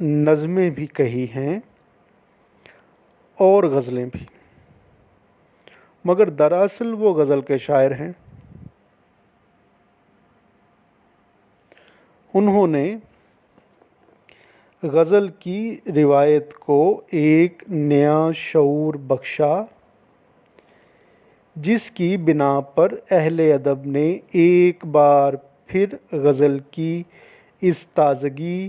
نظمیں بھی کہی ہیں اور غزلیں بھی، مگر دراصل وہ غزل کے شاعر ہیں۔ انہوں نے غزل کی روایت کو ایک نیا شعور بخشا، جس کی بنا پر اہل ادب نے ایک بار پھر غزل کی اس تازگی،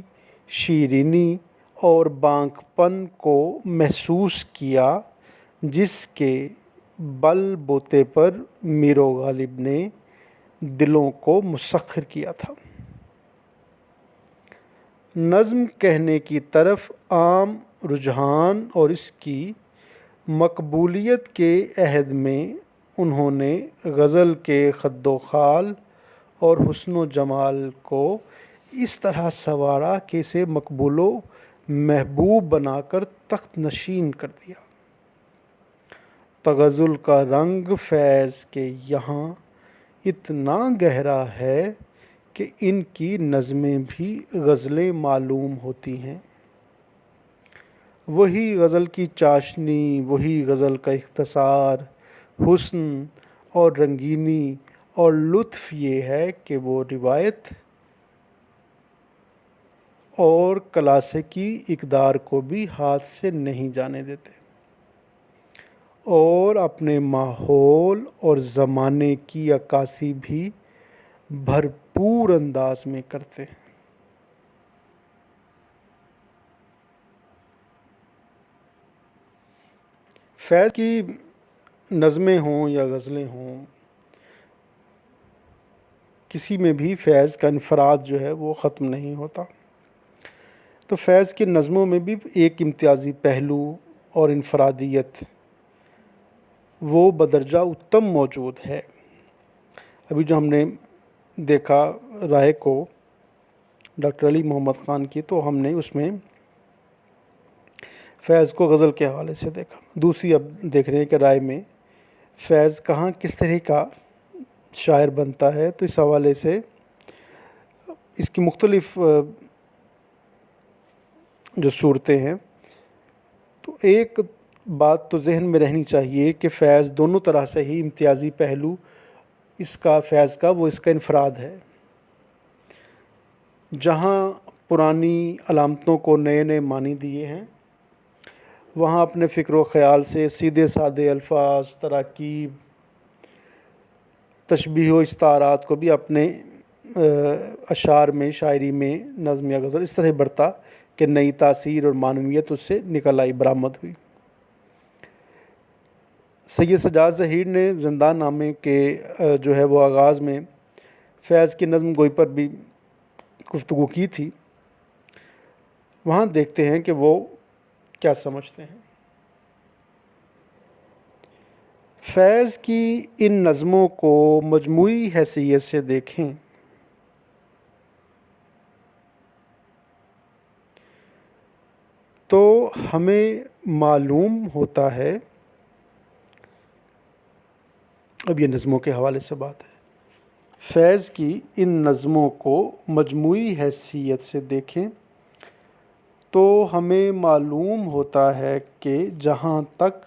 شیرینی اور بانک پن کو محسوس کیا جس کے بل بوتے پر میر و غالب نے دلوں کو مسخر کیا تھا۔ نظم کہنے کی طرف عام رجحان اور اس کی مقبولیت کے عہد میں انہوں نے غزل کے خد و خال اور حسن و جمال کو اس طرح سنوارا کہ اسے مقبول و محبوب بنا کر تخت نشین کر دیا۔ تغزل کا رنگ فیض کے یہاں اتنا گہرا ہے کہ ان کی نظمیں بھی غزلیں معلوم ہوتی ہیں۔ وہی غزل کی چاشنی، وہی غزل کا اختصار، حسن اور رنگینی اور لطف یہ ہے کہ وہ روایت اور کلاسیکی اقدار کو بھی ہاتھ سے نہیں جانے دیتے اور اپنے ماحول اور زمانے کی عکاسی بھی بھرپور انداز میں کرتے ہیں۔ فیض کی نظمیں ہوں یا غزلیں ہوں، کسی میں بھی فیض کا انفراد جو ہے وہ ختم نہیں ہوتا۔ تو فیض کی نظموں میں بھی ایک امتیازی پہلو اور انفرادیت وہ بدرجہ اتم موجود ہے۔ ابھی جو ہم نے دیکھا رائے کو ڈاکٹر علی محمد خان کی، تو ہم نے اس میں فیض کو غزل کے حوالے سے دیکھا۔ دوسری اب دیکھ رہے ہیں کہ رائے میں فیض کہاں کس طرح کا شاعر بنتا ہے، تو اس حوالے سے اس کی مختلف جو صورتیں ہیں، تو ایک بات تو ذہن میں رہنی چاہیے کہ فیض دونوں طرح سے ہی امتیازی پہلو اس کا فیض کا وہ اس کا انفراد ہے۔ جہاں پرانی علامتوں کو نئے نئے معنی دیے ہیں، وہاں اپنے فکر و خیال سے سیدھے سادے الفاظ، تراکیب، تشبیہ و استعارات کو بھی اپنے اشعار میں، شاعری میں، نظم یا غزل اس طرح برتا کہ نئی تاثیر اور معنویت اس سے نکل آئی، برآمد ہوئی۔ سید سجاد ظہیر نے زندان نامے کے جو ہے وہ آغاز میں فیض کی نظم گوئی پر بھی گفتگو کی تھی۔ وہاں دیکھتے ہیں کہ وہ کیا سمجھتے ہیں۔ فیض کی ان نظموں کو مجموعی حیثیت سے دیکھیں تو ہمیں معلوم ہوتا ہے، اب یہ نظموں کے حوالے سے بات ہے، فیض کی ان نظموں کو مجموعی حیثیت سے دیکھیں تو ہمیں معلوم ہوتا ہے کہ جہاں تک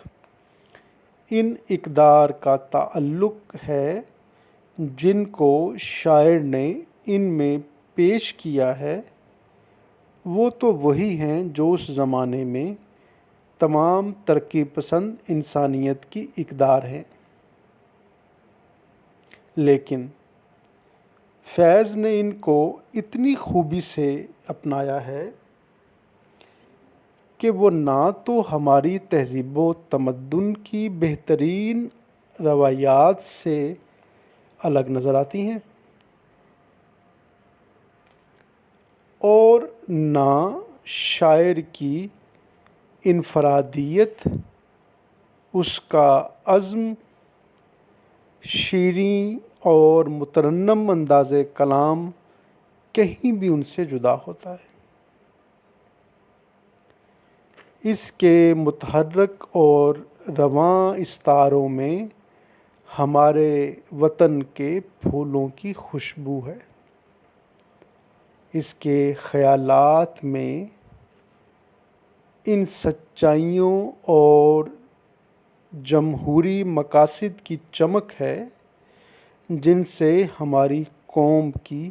ان اقدار کا تعلق ہے جن کو شاعر نے ان میں پیش کیا ہے، وہ تو وہی ہیں جو اس زمانے میں تمام ترقی پسند انسانیت کی اقدار ہیں، لیکن فیض نے ان کو اتنی خوبی سے اپنایا ہے کہ وہ نہ تو ہماری تہذیب و تمدن کی بہترین روایات سے الگ نظر آتی ہیں اور نہ شاعر کی انفرادیت، اس کا عزم، شیریں اور مترنم انداز کلام کہیں بھی ان سے جدا ہوتا ہے۔ اس کے متحرک اور رواں استعاروں میں ہمارے وطن کے پھولوں کی خوشبو ہے، اس کے خیالات میں ان سچائیوں اور جمہوری مقاصد کی چمک ہے جن سے ہماری قوم کی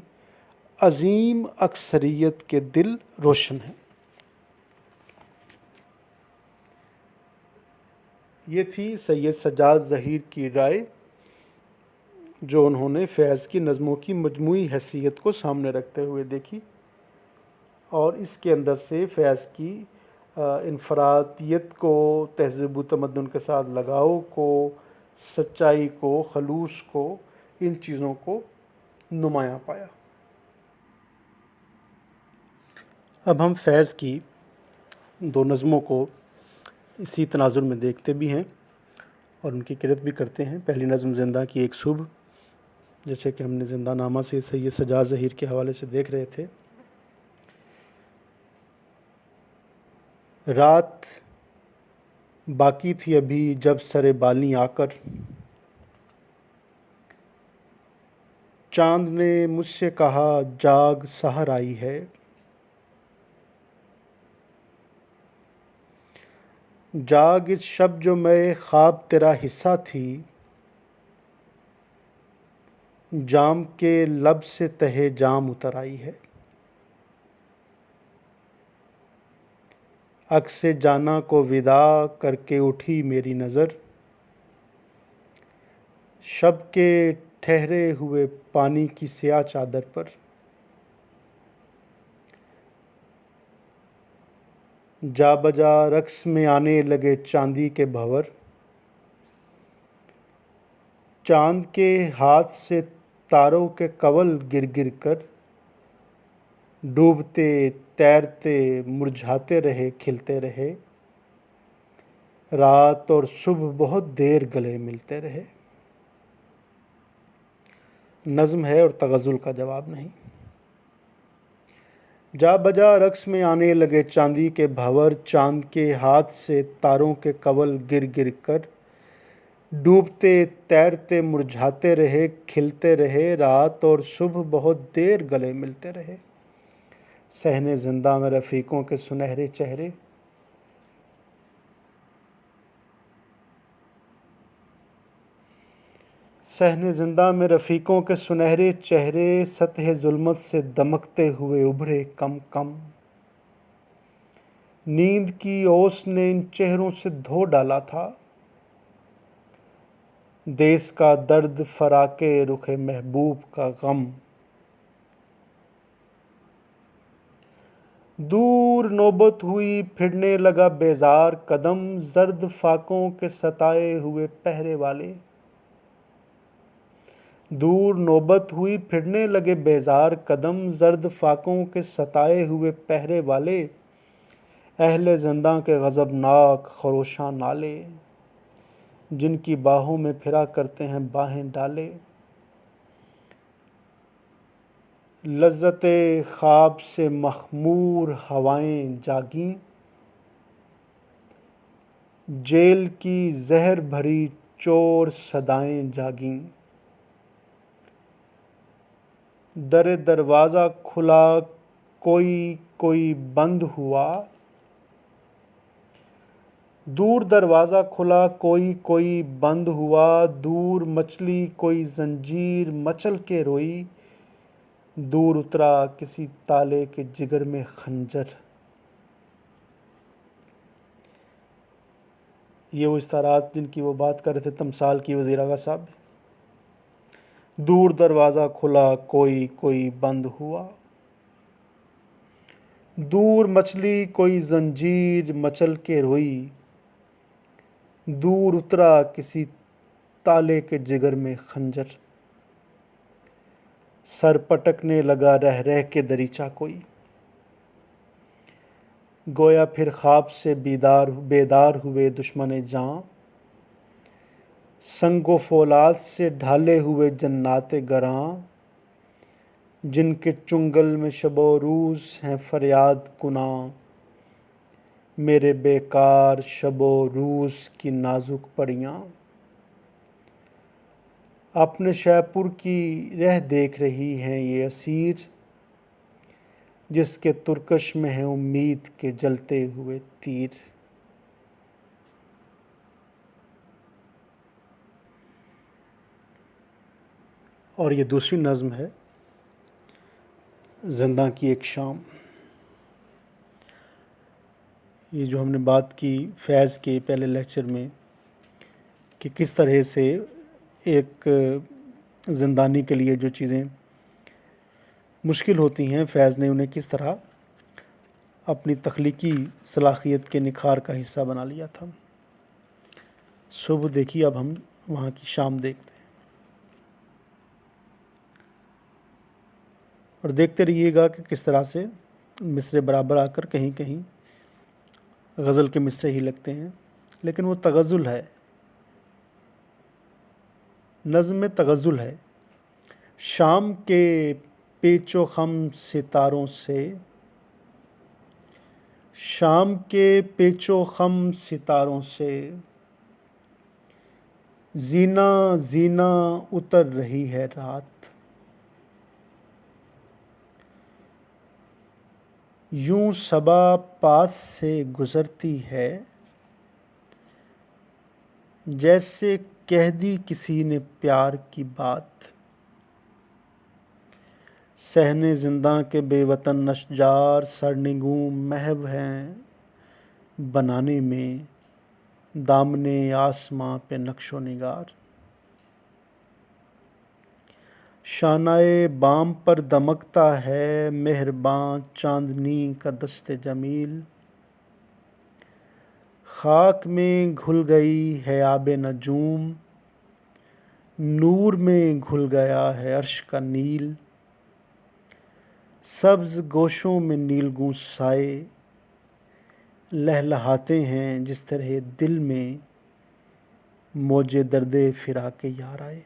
عظیم اکثریت کے دل روشن ہیں۔ یہ تھی سید سجاد ظہیر کی رائے، جو انہوں نے فیض کی نظموں کی مجموعی حیثیت کو سامنے رکھتے ہوئے دیکھی، اور اس کے اندر سے فیض کی انفرادیت کو، تہذیب و تمدن کے ساتھ لگاؤ کو، سچائی کو، خلوص کو، ان چیزوں کو نمایاں پایا۔ اب ہم فیض کی دو نظموں کو اسی تناظر میں دیکھتے بھی ہیں اور ان کی قرأت بھی کرتے ہیں۔ پہلی نظم زندہ کی ایک صبح، جیسے کہ ہم نے زندہ نامہ سے سید سجاد ظہیر کے حوالے سے دیکھ رہے تھے۔ رات باقی تھی ابھی جب سر بالیں آ کر، چاند نے مجھ سے کہا جاگ سحر آئی ہے۔ جاگ اس شب جو میں خواب تیرا حصہ تھی، جام کے لب سے تہے جام اتر آئی ہے۔ عکس جانا کو وداع کر کے اٹھی میری نظر، شب کے ٹھہرے ہوئے پانی کی سیاہ چادر پر۔ جا بجا رقص میں آنے لگے چاندی کے بھنور، چاند کے ہاتھ سے تاروں کے کنول گر گر کر، ڈوبتے تیرتے مرجھاتے رہے کھلتے رہے، رات اور صبح بہت دیر گلے ملتے رہے۔ نظم ہے اور تغزل کا جواب نہیں۔ جا بجا رقص میں آنے لگے چاندی کے بھنور، چاند کے ہاتھ سے تاروں کے کنول گر گر کر، ڈوبتے تیرتے مرجھاتے رہے کھلتے رہے، رات اور صبح بہت دیر گلے ملتے رہے۔ صحن زندہ میں رفیقوں کے سنہرے چہرے، صحن زندہ میں رفیقوں کے سنہرے چہرے، سطح ظلمت سے دمکتے ہوئے ابھرے کم کم۔ نیند کی اوس نے ان چہروں سے دھو ڈالا تھا، دیس کا درد فراقِ رخ محبوب کا غم۔ دور نوبت ہوئی پھرنے لگا بیزار قدم، زرد فاقوں کے ستائے ہوئے پہرے والے۔ دور نوبت ہوئی پھرنے لگے بیزار قدم، زرد فاقوں کے ستائے ہوئے پہرے والے، اہل زنداں کے غضبناک خروشاں نالے، جن کی باہوں میں پھرا کرتے ہیں باہیں ڈالے۔ لذت خواب سے مخمور ہوائیں جاگیں، جیل کی زہر بھری چور صدائیں جاگیں۔ در دروازہ کھلا کوئی کوئی بند ہوا، دور دروازہ کھلا کوئی کوئی بند ہوا، دور مچلی کوئی زنجیر مچل کے روئی، دور اترا کسی تالے کے جگر میں خنجر۔ یہ وہ استعارات جن کی وہ بات کر رہے تھے تمثال کی وزیر اعلیٰ صاحب۔ دور دروازہ کھلا کوئی کوئی بند ہوا، دور مچلی کوئی زنجیر مچل کے روئی، دور اترا کسی تالے کے جگر میں خنجر۔ سر پٹکنے لگا رہ رہ کے دریچہ کوئی، گویا پھر خواب سے بیدار ہوئے دشمن جاں، سنگ و فولاد سے ڈھالے ہوئے جنات گراں، جن کے چنگل میں شب و روز ہیں فریاد کناں، میرے بیکار شب و روز کی نازک پڑیاں۔ اپنے شے پور کی رہ دیکھ رہی ہیں یہ اسیر، جس کے ترکش میں ہے امید کے جلتے ہوئے تیر۔ اور یہ دوسری نظم ہے، زنداں کی ایک شام۔ یہ جو ہم نے بات کی فیض کے پہلے لیکچر میں کہ کس طرح سے ایک زندانی کے لیے جو چیزیں مشکل ہوتی ہیں، فیض نے انہیں کس طرح اپنی تخلیقی صلاحیت کے نکھار کا حصہ بنا لیا تھا۔ صبح دیکھی، اب ہم وہاں کی شام دیکھتے ہیں، اور دیکھتے رہیے گا کہ کس طرح سے مصرے برابر آ کر کہیں کہیں غزل کے مصرے ہی لگتے ہیں، لیکن وہ تغزل ہے، نظم میں تغزل ہے۔ شام کے پیچ و خم ستاروں سے، شام کے پیچ و خم ستاروں سے، زینہ زینہ اتر رہی ہے رات، یوں صبا پاس سے گزرتی ہے، جیسے کہہ دی کسی نے پیار کی بات، صحن زنداں کے بے وطن اشجار سرنگوں محو ہیں بنانے میں دامنے آسماں پہ نقش و نگار، شانۂ بام پر دمکتا ہے مہرباں چاندنی کا دست جمیل، خاک میں گھل گئی ہے آب نجوم، نور میں گھل گیا ہے عرش کا نیل، سبز گوشوں میں نیلگوں سائے لہلہاتے ہیں جس طرح دل میں موج درد فراق یار آئے۔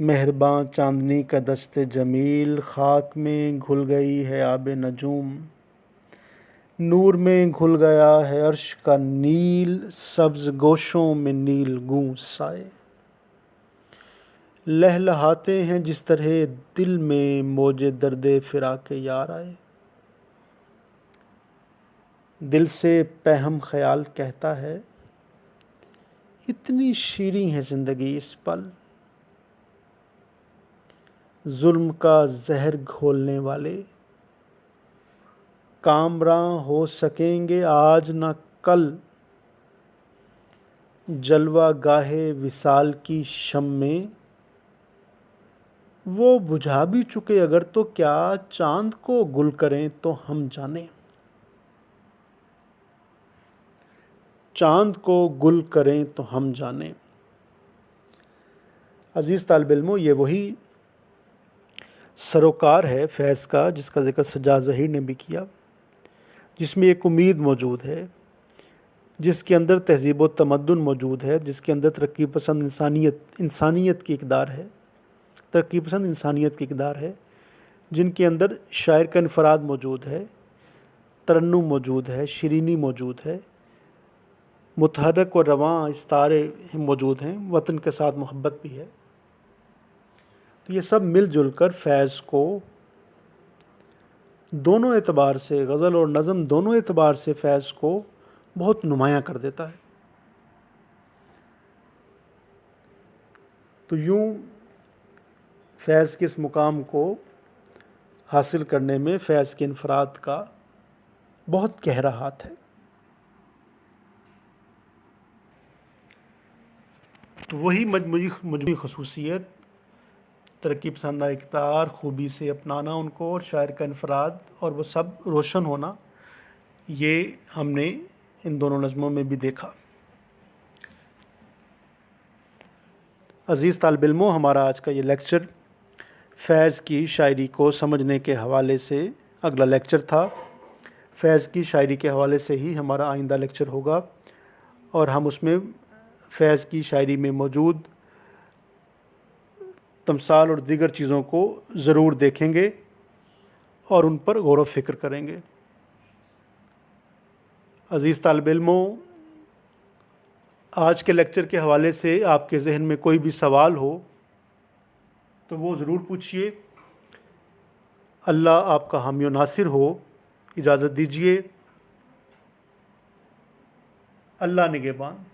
مہرباں چاندنی کا دست جمیل، خاک میں گھل گئی ہے آب نجوم، نور میں گھل گیا ہے عرش کا نیل، سبز گوشوں میں نیلگوں سائے لہلہاتے ہیں جس طرح دل میں موج درد فراق یار آئے۔ دل سے پہم خیال کہتا ہے اتنی شیریں ہے زندگی اس پل، ظلم کا زہر گھولنے والے کامراں ہو سکیں گے آج نہ کل، جلوہ گاہ وصال کی شمع وہ بجھا بھی چکے اگر تو کیا، چاند کو گل کریں تو ہم جانیں، چاند کو گل کریں تو ہم جانیں۔ عزیز طالب علموں، یہ وہی سروکار ہے فیض کا جس کا ذکر سجاد ظہیر نے بھی کیا، جس میں ایک امید موجود ہے، جس کے اندر تہذیب و تمدن موجود ہے، جس کے اندر ترقی پسند انسانیت کی اقدار ہے، ترقی پسند انسانیت کی اقدار ہے، جن کے اندر شاعر کا انفراد موجود ہے، ترنم موجود ہے، شیرینی موجود ہے، متحرک و رواں استارے موجود ہیں، وطن کے ساتھ محبت بھی ہے۔ تو یہ سب مل جل کر فیض کو دونوں اعتبار سے، غزل اور نظم دونوں اعتبار سے فیض کو بہت نمایاں کر دیتا ہے۔ تو یوں فیض کے اس مقام کو حاصل کرنے میں فیض کے انفراد کا بہت گہرا ہاتھ ہے۔ تو وہی مجموعی خصوصیت، ترقی پسندہ اقدار، خوبی سے اپنانا ان کو، اور شاعر کا انفراد، اور وہ سب روشن ہونا، یہ ہم نے ان دونوں نظموں میں بھی دیکھا۔ عزیز طالب علموں، ہمارا آج کا یہ لیکچر فیض کی شاعری کو سمجھنے کے حوالے سے اگلا لیکچر تھا۔ فیض کی شاعری کے حوالے سے ہی ہمارا آئندہ لیکچر ہوگا، اور ہم اس میں فیض کی شاعری میں موجود تمثال اور دیگر چیزوں کو ضرور دیکھیں گے اور ان پر غور و فکر کریں گے۔ عزیز طالب علموں، آج کے لیکچر کے حوالے سے آپ کے ذہن میں کوئی بھی سوال ہو تو وہ ضرور پوچھیے۔ اللہ آپ کا حامی و ناصر ہو۔ اجازت دیجیے۔ اللہ نگہبان۔